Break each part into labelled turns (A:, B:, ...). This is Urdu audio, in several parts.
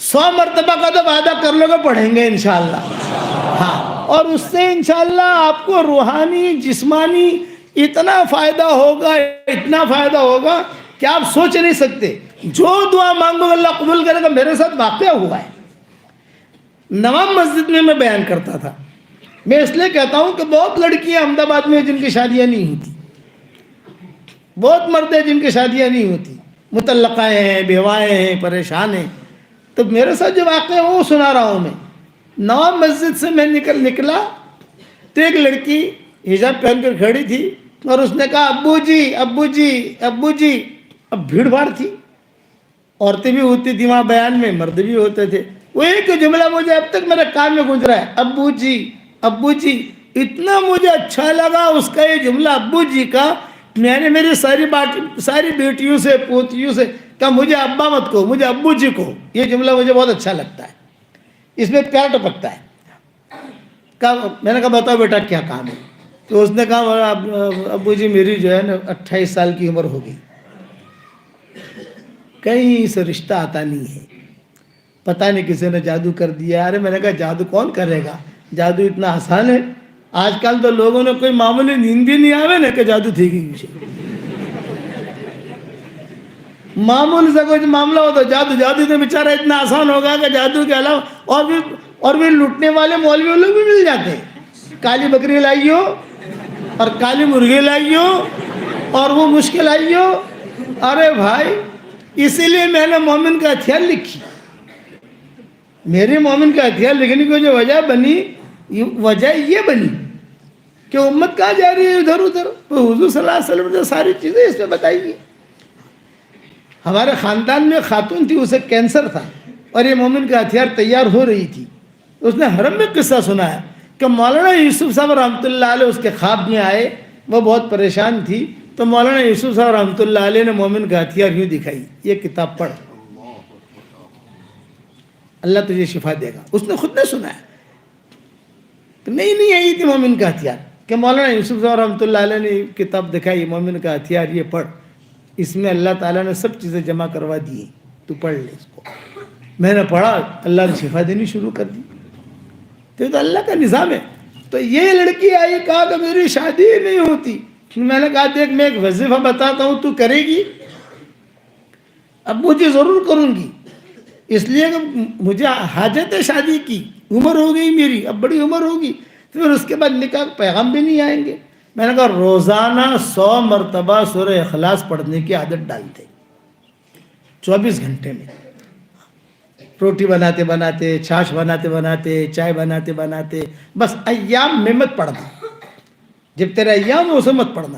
A: 100 مرتبہ کا تو وعدہ کر لو گے پڑھیں گے انشاءاللہ. ہاں، اور اس سے انشاءاللہ آپ کو روحانی جسمانی اتنا فائدہ ہوگا، اتنا فائدہ ہوگا کہ آپ سوچ نہیں سکتے. جو دعا مانگو اللہ قبول کرے گا. میرے ساتھ واقعہ ہوا ہے. نواب مسجد میں بیان کرتا تھا. میں اس لیے کہتا ہوں کہ بہت لڑکیاں احمد آباد میں جن کی شادیاں نہیں ہوتی، بہت مرد ہیں جن کی شادیاں نہیں ہوتی، مطلقہ ہیں، بیوائیں ہیں، پریشان ہیں. تو میرے ساتھ جو واقعہ ہے وہ سنا رہا ہوں میں. نواب مسجد سے میں نکلا تو ایک لڑکی حجاب پہن کر کھڑی تھی اور اس نے کہا ابو جی ابو جی ابو جی. اب بھیڑ بھاڑ تھی، عورتیں بھی ہوتی تھی وہاں بیان میں، مرد بھی ہوتے تھے. وہ ایک جملہ مجھے اب تک میرے کان میں گونج رہا ہے، ابو جی ابو جی. اتنا مجھے اچھا لگا اس کا یہ جملہ ابو جی کا. میں نے میری ساری بیٹیوں سے پوتیوں سے کہا مجھے ابا مت کو، مجھے ابو جی کو. یہ جملہ مجھے بہت اچھا لگتا ہے، اس میں پیار ٹپکتا ہے. میں نے کہا بتاؤ بیٹا کیا کام ہے؟ تو اس نے کہا ابو جی میری جو ہے نا 28 سال کی عمر ہو گئی، کہیں سے رشتہ آتا نہیں ہے، پتہ نہیں کسی نے جادو کر دیا. ارے میں نے کہا جادو کون کرے گا، جادو اتنا آسان ہے. آج کل تو لوگوں نے کوئی معمولی نیند بھی نہیں آوے نا کہ جادو تھی گئی مجھے. معمول سے کوئی معاملہ ہو تو جادو تو بیچارہ اتنا آسان ہوگا کہ جادو کے علاوہ اور بھی لوٹنے والے مولوی لوگ بھی مل جاتے ہیں. کالی بکری لائیو اور کالی مرغی لائیو اور وہ مشکل آئیو. ارے بھائی اسی لیے میں نے مومن کا ہتھیار لکھی. میرے مومن کا ہتھیار لکھنے کی جو وجہ بنی، وجہ یہ بنی کہ امت کہاں جا رہی ہے ادھر ادھر. حضور صلی اللہ علیہ وسلم نے ساری چیزیں اس میں بتائی گی. ہمارے خاندان میں خاتون تھی، اسے کینسر تھا اور یہ مومن کا ہتھیار تیار ہو رہی تھی. اس نے حرم میں قصہ سنایا کہ مولانا یوسف صاحب رحمۃ اللہ علیہ اس کے خواب میں آئے. وہ بہت پریشان تھی تو مولانا یوسف صاحب رحمۃ اللہ علیہ نے مومن کا ہتھیار یوں دکھائی، یہ کتاب پڑھ، اللہ تجھے شفا دے گا. اس نے خود نے سنا ہے. تو نہیں آئی تھی مومن کا ہتھیار کہ مولانا یوسف صاحب رحمۃ اللہ علیہ نے کتاب دکھائی، مومن کا ہتھیار یہ پڑھ، اس میں اللہ تعالیٰ نے سب چیزیں جمع کروا دی، تو پڑھ لے اس کو. میں نے پڑھا، اللہ نے شفا دینی شروع کر دی. تو اللہ کا نظام ہے. تو یہ لڑکی آئی، کہا کہ میری شادی نہیں ہوتی. میں نے کہا دیکھ میں ایک وظیفہ بتاتا ہوں، تو کرے گی؟ ابو جی ضرور کروں گی، اس لیے کہ مجھے حاجت ہے شادی کی، عمر ہو گئی میری، اب بڑی عمر ہوگی. پھر اس کے بعد نکاح پیغام بھی نہیں آئیں گے. میں نے کہا روزانہ 100 مرتبہ سورہ اخلاص پڑھنے کی عادت ڈالتے 24 گھنٹے میں. روٹی بناتے بناتے، چھاچھ بناتے بناتے، چائے بناتے بناتے، بس ایام میں مت پڑھنا، جب تیرا ایام ہو اسے مت پڑھنا.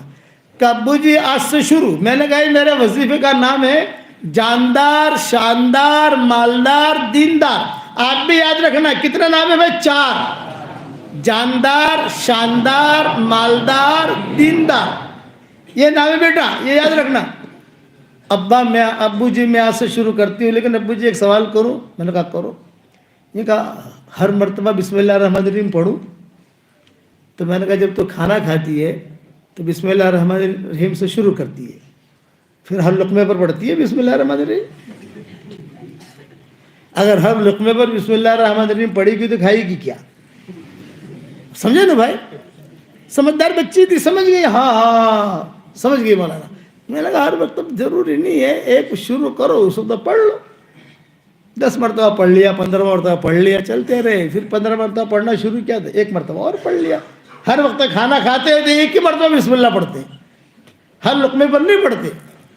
A: کہ ابو جی آج سے شروع. میں نے کہا میرے وظیفے کا نام ہے جاندار، شاندار، مالدار، دیندار. آپ بھی یاد رکھنا کتنا نام ہے بھائی؟ 4. جاندار، شاندار، مالدار، دیندار، یہ نام ہے بیٹا، یہ یاد رکھنا. ابو جی میں آج سے شروع کرتی ہوں، لیکن ابو جی ایک سوال کروں؟ میں نے کہا کرو. یہ کہا ہر مرتبہ بسم اللہ الرحمن الرحیم پڑھوں؟ تو میں نے کہا جب تو کھانا کھاتی ہے تو بسم اللہ الرحمن الرحیم سے شروع کرتی ہے، پھر ہر لقمے پر پڑھتی ہے بسم اللہ الرحمن الرحیم. اگر ہر لقمے پر بسم اللہ الرحمن الرحیم پڑھی گی تو کھائے گی کیا؟ سمجھے نا بھائی؟ سمجھدار بچی تھی، سمجھ گئی. ہاں سمجھ گئی مولانا. میں نے کہا ہر وقت ضروری نہیں ہے، ایک شروع کرو اس وقت پڑھ لو. 10 مرتبہ پڑھ لیا، 15 مرتبہ پڑھ لیا، چلتے رہے. پھر 15 مرتبہ پڑھنا شروع کیا تھا، 1 مرتبہ اور پڑھ لیا. ہر وقت کھانا کھاتے ہیں تو 1 ہی مرتبہ بسم اللہ پڑھتے ہیں، ہر لقمے پر نہیں پڑھتے.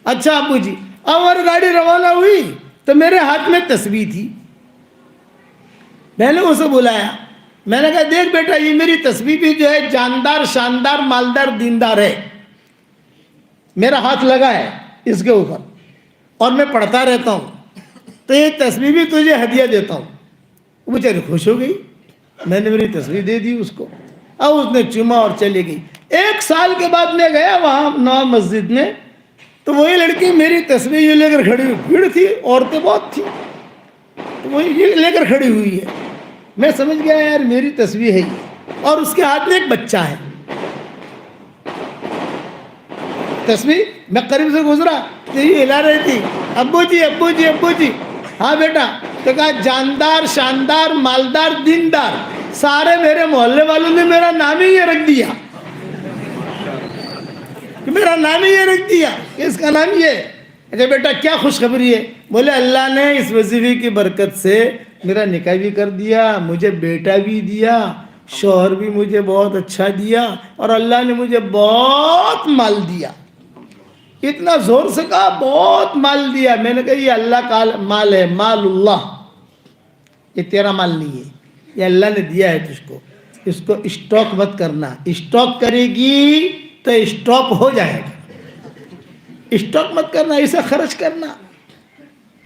A: اچھا ابو جی، اب اور گاڑی روانہ ہوئی تو میرے ہاتھ میں تسبیح تھی. میں نے اسے بلایا، میں نے کہا دیکھ بیٹا یہ میری تسبیح بھی جو ہے جاندار، شاندار، مالدار، دیندار ہے. میرا ہاتھ لگا ہے اس کے اوپر اور میں پڑھتا رہتا ہوں، تو یہ تسبیح بھی تجھے ہدیہ دیتا ہوں. وہ بیچاری خوش ہو گئی. میں نے میری تسبیح دے دی اس کو، اب اس نے چوما اور چلی گئی. 1 سال کے بعد میں گیا وہاں نواب مسجد میں، تو وہی لڑکی میری تسبیح یہ لے کر کھڑی ہوئی. بھیڑ تھی، عورتیں بہت تھیں، تو وہی یہ لے کر کھڑی ہوئی ہے. میں سمجھ گیا یار میری تسبیح ہے یہ، اور اس کے ہاتھ میں ایک بچہ ہے. تسبیح میں قریب سے گزرا تو یہ ہلا رہی تھی، ابو جی ابو جی ابو جی. ہاں بیٹا تو کہا جاندار شاندار مالدار دیندار، سارے میرے محلے والوں نے میرا نام ہی یہ رکھ دیا، کہ میرا نام ہی یہ رکھ دیا کہ اس کا نام یہ ہے۔ اچھا بیٹا کیا خوشخبری ہے؟ بولے اللہ نے اس وظیفے کی برکت سے میرا نکاح بھی کر دیا، مجھے بیٹا بھی دیا، شوہر بھی مجھے بہت اچھا دیا، اور اللہ نے مجھے بہت مال دیا۔ اتنا زور سے کہا بہت مال دیا۔ میں نے کہا یہ اللہ کا مال ہے، مال اللہ، یہ تیرا مال نہیں ہے، یہ اللہ نے دیا ہے تجھ کو، اس کو اسٹاک مت کرنا، اسٹاک کرے گی تو اسٹاپ ہو جائے گا، اسٹاک مت کرنا، اسے خرچ کرنا۔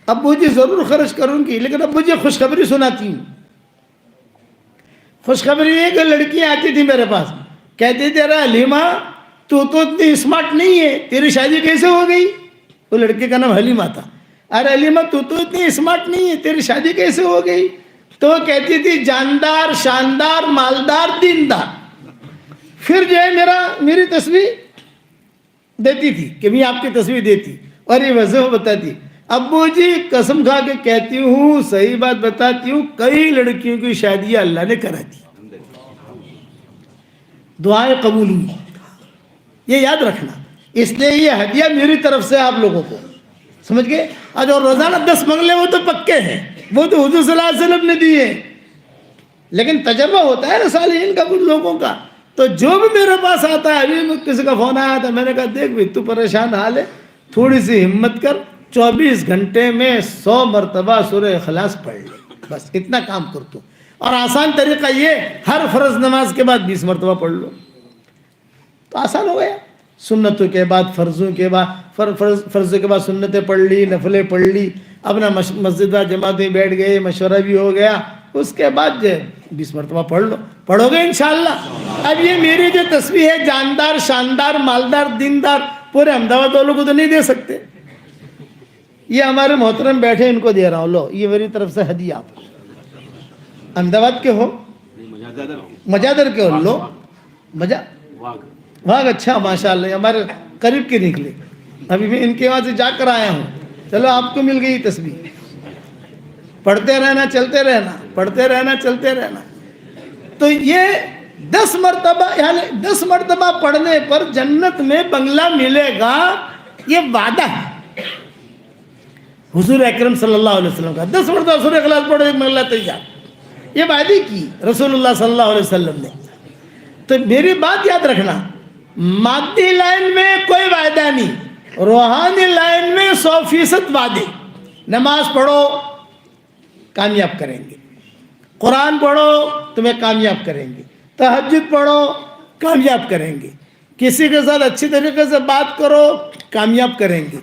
A: ابو جی ضرور خرچ کروں گی، لیکن ابو جی خوشخبری سناتی ہوں۔ خوشخبری ہے کہ لڑکی آتی تھی میرے پاس، کہتی تھی ارے حلیمہ تو اتنی اسمارٹ نہیں ہے، تیری شادی کیسے ہو گئی؟ وہ لڑکے کا نام حلیمہ تھا۔ ارے حلیمہ تو اتنی اسمارٹ نہیں ہے، تیری شادی کیسے ہو گئی؟ تو وہ کہتی تھی جاندار شاندار مالدار دیندار۔ پھر جو ہے میری تصویر دیتی تھی کہ میں آپ کی تصویر دیتی اور یہ وضع بتاتی، ابو جی قسم کھا کے کہتی ہوں، صحیح بات بتاتی ہوں، کئی لڑکیوں کی شادیاں اللہ نے کرا دی، دعائیں قبول ہوئی، یہ یاد رکھنا۔ اس لیے یہ ہدیہ میری طرف سے آپ لوگوں کو، سمجھ گئے؟ اور جو روزانہ 10 منگلے وہ تو پکے ہیں، وہ تو حضور صلی اللہ علیہ وسلم نے دیے، لیکن تجربہ ہوتا ہے نا صالحین کا کچھ لوگوں کا۔ تو جو بھی میرے پاس آتا ہے، ابھی کسی کا فون آیا تھا، میں نے کہا دیکھ بھی تو پریشان حال ہے، تھوڑی سی ہمت کر، 24 گھنٹے میں 100 مرتبہ سورہ اخلاص پڑھ لے، بس اتنا کام کر تو۔ اور آسان طریقہ یہ، ہر فرض نماز کے بعد 20 مرتبہ پڑھ لو، تو آسان ہو گیا۔ سنتوں کے بعد فرضوں کے بعد فرضوں کے بعد سنتیں پڑھ لی، نفلیں پڑھ لی، اپنا مسجد جماعت میں بیٹھ گئے، مشورہ بھی ہو گیا، اس کے بعد جو 20 مرتبہ پڑھ لو، پڑھو گے انشاءاللہ۔ اب یہ میری جو تصویر ہے جاندار شاندار مالدار دیندار، پورے احمدآباد والوں کو تو نہیں دے سکتے، یہ ہمارے محترم بیٹھے ان کو دے رہا ہوں، لو یہ میری طرف سے ہدیہ۔ آپ احمدآباد کے ہو؟ مجادر کے ہو؟ لو واہ اچھا ماشاءاللہ، ہمارے قریب کے نکلے، ابھی میں ان کے وہاں سے جا کر آیا ہوں، چلو آپ کو مل گئی تصویر۔ پڑھتے رہنا چلتے رہنا، پڑھتے رہنا چلتے رہنا۔ تو یہ 10 مرتبہ، یعنی 10 مرتبہ پڑھنے پر جنت میں بنگلہ ملے گا، یہ وعدہ ہے حضور اکرم صلی اللہ علیہ وسلم کا۔ 10 مرتبہ سورہ اخلاص پڑھے بنگلہ تیار، یہ وعدے کی رسول اللہ صلی اللہ علیہ وسلم نے۔ تو میری بات یاد رکھنا، مادی لائن میں کوئی وعدہ نہیں، روحانی لائن میں 100% وعدے۔ نماز پڑھو کامیاب کریں گے، قرآن پڑھو تمہیں کامیاب کریں گے، تہجد پڑھو کامیاب کریں گے، کسی کے ساتھ اچھی طریقے سے بات کرو کامیاب کریں گے۔